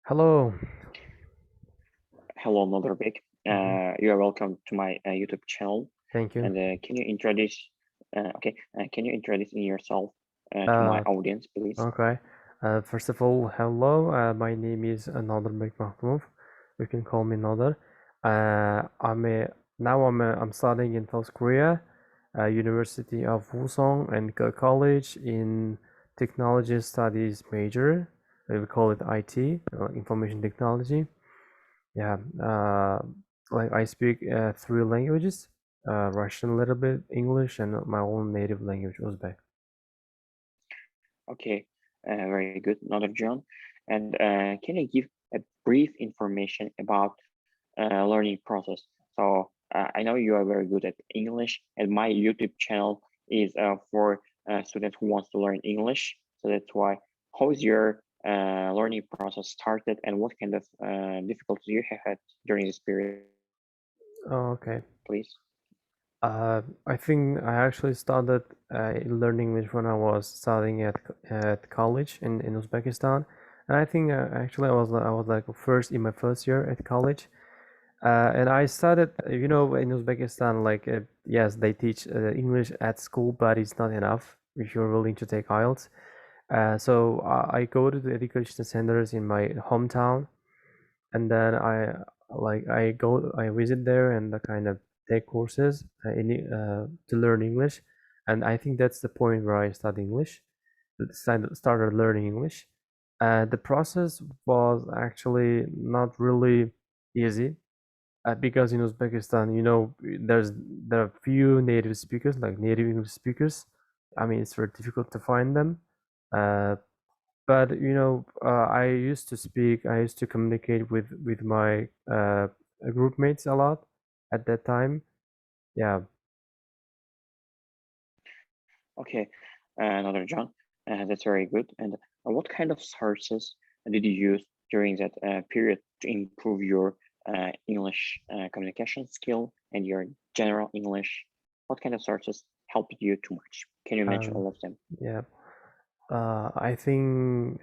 Hello. Hello, Nodarbek. Mhm. You are welcome to my YouTube channel. Thank you. And can you introduce yourself to my Uh, audience, please? okay. First of all, hello. My name is Nader Bekmahmov. You can call me Nader. I'm studying in South Korea, University of Wusong and college in technology studies major. We call it IT, information technology. Yeah. Like I speak three languages, Russian a little bit, English, and my own native language, Uzbek. Okay, very good, Nodar John. And can you give a brief information about learning process? So I know you are very good at English, and my YouTube channel is for students who wants to learn English. So that's why. How is your learning process started, and what kind of difficulties you have had during this period, Oh, okay. please? I think I actually started learning English when I was studying at college in Uzbekistan, and I think I was like first in my first year at college, and I started in Uzbekistan like yes they teach English at school, but it's not enough if you're willing to take IELTS. So I go to the education centers in my hometown, and then I visit there and kind of take courses to learn English, and I think that's the point where I study English, started learning English. The process was actually not really easy because in Uzbekistan, there are few native speakers, like native English speakers. I mean, it's very difficult to find them. Uh, but I used to communicate with my group mates a lot at that time. Yeah. Okay, another John. That's very good. And what kind of sources did you use during that period to improve your English communication skill and your general English? What kind of sources helped you too much? Can you mention um, all of them? yeah. I think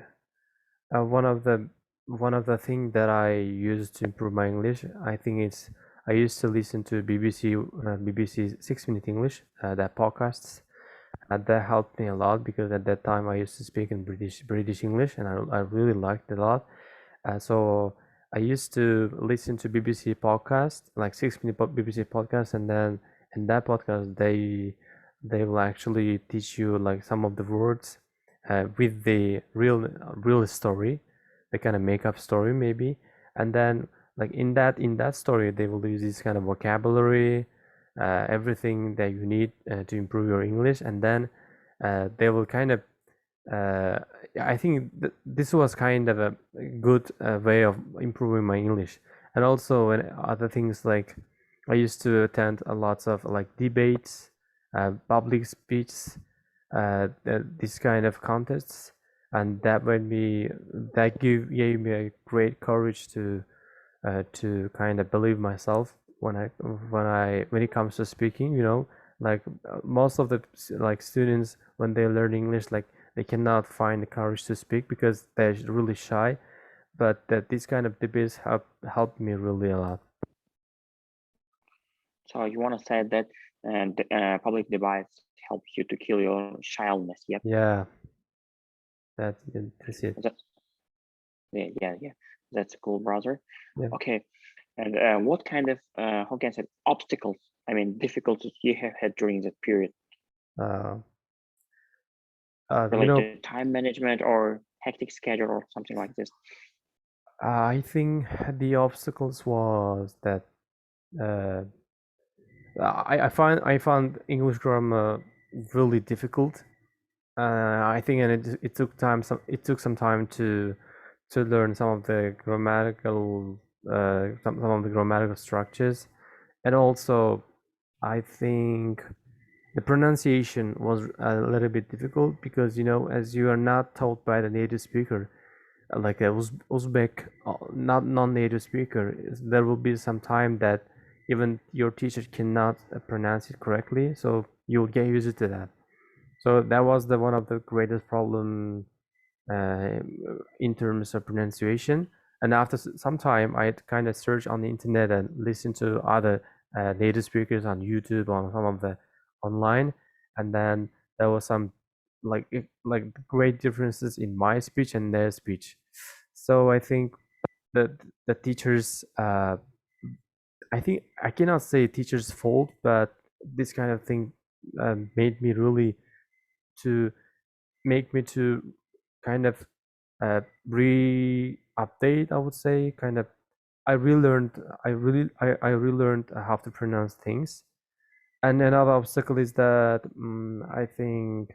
uh, one of the one of the thing that I use to improve my English, I think it's I used to listen to BBC 6 Minute English, that podcasts. That helped me a lot because at that time I used to speak in British English, and I really liked it a lot. So I used to listen to BBC podcast, like 6 minute BBC podcast, and then in that podcast they will actually teach you like some of the words with the real story, the kind of make up story maybe, and then like in that story they will use this kind of vocabulary, everything that you need to improve your English, and then they will kind of uh, I think this was kind of a good way of improving my English. And also when other things like I used to attend a lots of like debates, public speeches, this kind of contests, and that gave me a great courage to kind of believe myself when it comes to speaking. Like most of the like students when they learn English, like they cannot find the courage to speak because they're really shy. But that these kind of debates helped me really a lot. So you want to say that public debates help you to kill your shyness? Yep. Yeah, that's it. That, yeah, yeah, yeah. That's cool, brother. Yeah. Okay. And what kind of, how can I say, obstacles, I mean, difficulties you have had during that period Uh, you related know, to time management or hectic schedule or something like this? I think the obstacles was that uh, I found English grammar really difficult. I think, and it took some time to learn some of the grammatical structures, and also I think the pronunciation was a little bit difficult because as you are not taught by the native speaker, like a Uzbek, not non-native speaker, there will be some time that even your teacher cannot pronounce it correctly, so you'll get used to that. So that was the one of the greatest problem uh, in terms of pronunciation. And after some time, I kind of search on the internet and listen to other native speakers on YouTube, on some of the online, and then there was some like great differences in my speech and their speech. So I think that the teachers, I think I cannot say teachers' fault, but this kind of thing made me really to make me to kind of re-update, I would say. Kind of I relearned I relearned how to pronounce things. And another obstacle is that I think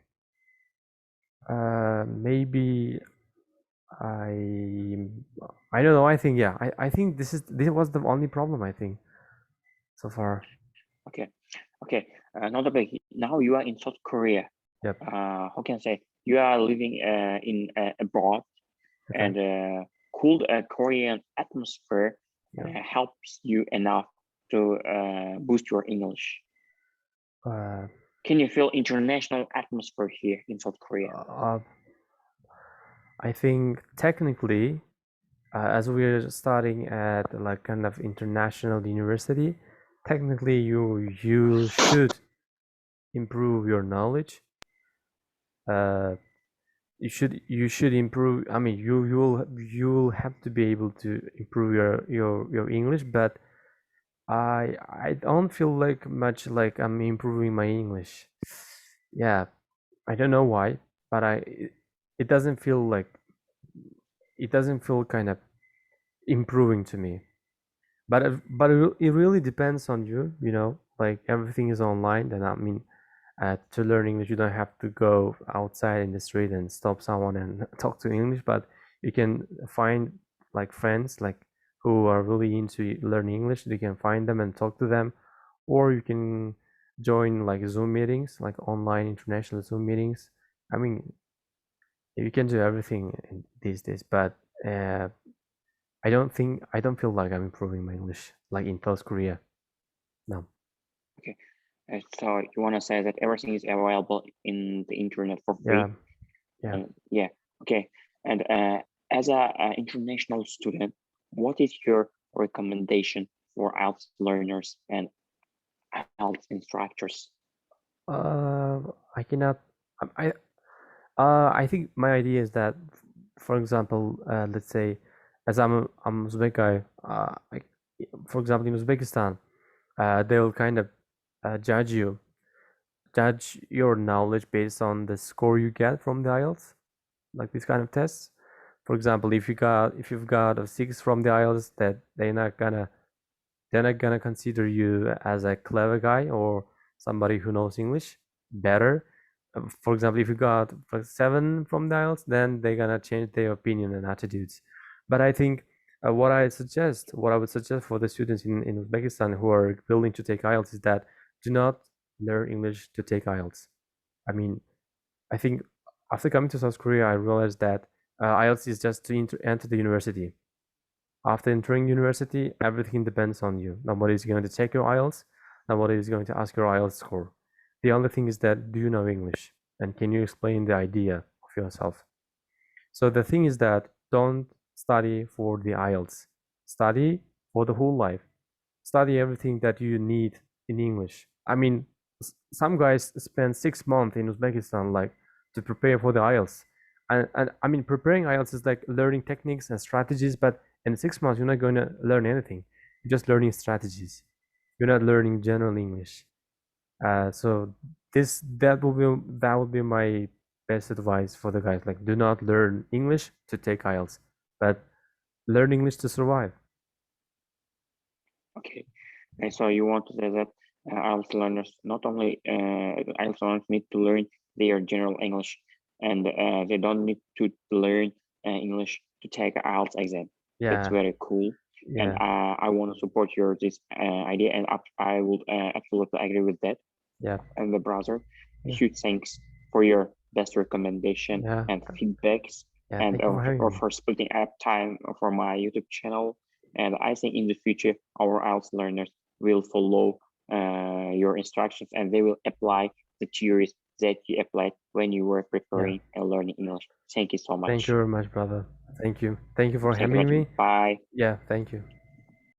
maybe I I don't know. I think yeah. I think this was the only problem I think so far. Okay, okay. Another big. Now you are in South Korea. Yep. How can I say? You are living in abroad, Okay. and cool Korean atmosphere Yeah. helps you enough to boost your English. Uh, Can you feel international atmosphere here in South Korea? uh, I think technically, as we're studying at like kind of international university, technically you should improve your knowledge. Uh, you should improve. I mean, you'll have to be able to improve your English, but I don't feel like much like I'm improving my English. Yeah, I don't know why, but it doesn't feel like it doesn't feel kind of improving to me. But it really depends on you. You know, like everything is online, and I mean, to learn English, you don't have to go outside in the street and stop someone and talk to English, but you can find like friends like who are really into learning English. You can find them and talk to them, or you can join like Zoom meetings, like online international Zoom meetings. I mean, you can do everything these days, but uh, I don't feel like I'm improving my English like in South Korea. No. Okay, so you want to say that everything is available in the internet for Yeah. free? Yeah. Yeah. Okay. And as a international student, what is your recommendation for IELTS learners and IELTS instructors? Uh, I cannot. I I think my idea is that, for example, let's say, as I'm Uzbek guy, like, for example, in Uzbekistan, they'll kind of judge your knowledge based on the score you get from the IELTS, like these kind of tests. For example, if you've got a 6 from the IELTS, that they're not gonna consider you as a clever guy or somebody who knows English better. For example, if you got like 7 from the IELTS, then they're gonna change their opinion and attitudes. But I think what I would suggest for the students in Uzbekistan who are willing to take IELTS is that do not learn English to take IELTS. I mean, I think after coming to South Korea, I realized that IELTS is just to enter the university. After entering university, everything depends on you. Nobody is going to check your IELTS. Nobody is going to ask your IELTS score. The only thing is that do you know English? And can you explain the idea of yourself? So the thing is that don't study for the IELTS. Study for the whole life. Study everything that you need in English. I mean, some guys spend 6 months in Uzbekistan like to prepare for the IELTS. And I mean, preparing IELTS is like learning techniques and strategies, but in 6 months, you're not going to learn anything. You're just learning strategies. You're not learning general English. So that would be my best advice for the guys. Like, do not learn English to take IELTS, but learn English to survive. Okay. And so you want to say that IELTS learners not only IELTS learners need to learn their general English, and they don't need to learn English to take IELTS exam. That's Yeah, very cool, and yeah, I want to support your this idea, and I would absolutely agree with that. yeah, And the browser, yeah, huge thanks for your best recommendation yeah, and feedbacks, yeah. and Thank you for having or me. for splitting up time for my YouTube channel. And I think in the future, our IELTS learners will follow your instructions, and they will apply the theories that you applied when you were Yeah. preparing and learning English. Thank you so Thank you much. very much, brother. Thank you for Thank you having very me. much. Bye. Yeah, thank you.